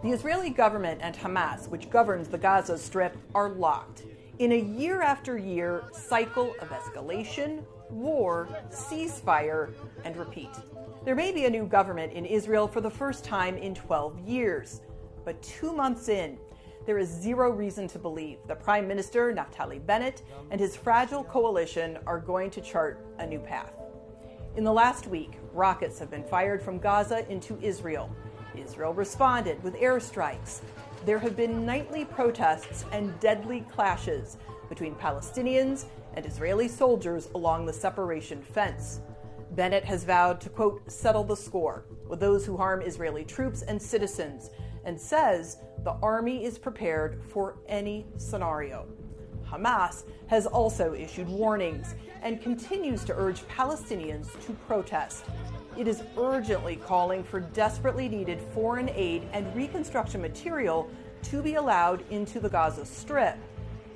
The Israeli government and Hamas, which governs the Gaza Strip, are locked in a year-after-year cycle of escalation, war, ceasefire, and repeat. There may be a new government in Israel for the first time in 12 years, but 2 months in, there is zero reason to believe that Prime Minister Naftali Bennett and his fragile coalition are going to chart a new path. In the last week, rockets have been fired from Gaza into Israel. Israel responded with airstrikes. There have been nightly protests and deadly clashes between Palestinians and Israeli soldiers along the separation fence. Bennett has vowed to, quote, settle the score with those who harm Israeli troops and citizens, and says the army is prepared for any scenario. Hamas has also issued warnings and continues to urge Palestinians to protest. It is urgently calling for desperately needed foreign aid and reconstruction material to be allowed into the Gaza Strip.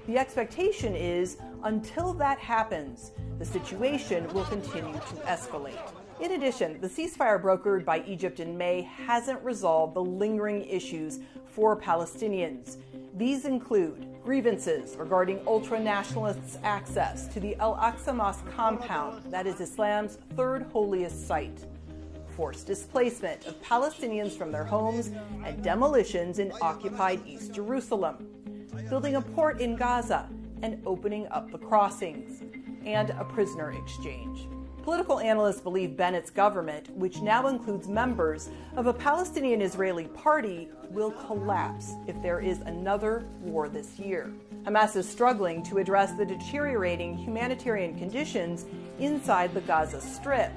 The expectation is, until that happens, the situation will continue to escalate. In addition, the ceasefire brokered by Egypt in May hasn't resolved the lingering issues for Palestinians. These include grievances regarding ultra-nationalists' access to the Al-Aqsa Mosque compound, that is Islam's third holiest site, forced displacement of Palestinians from their homes, and demolitions in occupied East Jerusalem, building a port in Gaza and opening up the crossings, and a prisoner exchange. Political analysts believe Bennett's government, which now includes members of a Palestinian-Israeli party, will collapse if there is another war this year. Hamas is struggling to address the deteriorating humanitarian conditions inside the Gaza Strip.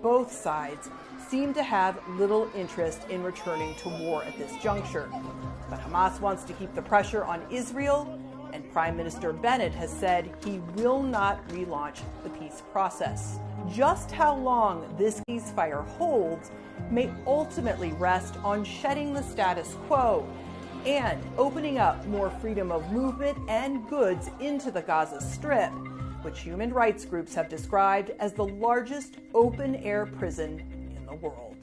Both sides seem to have little interest in returning to war at this juncture. But Hamas wants to keep the pressure on Israel, and Prime Minister Bennett has said he will not relaunch the peace process. Just how long this ceasefire holds may ultimately rest on shedding the status quo and opening up more freedom of movement and goods into the Gaza Strip, which human rights groups have described as the largest open-air prison in the world.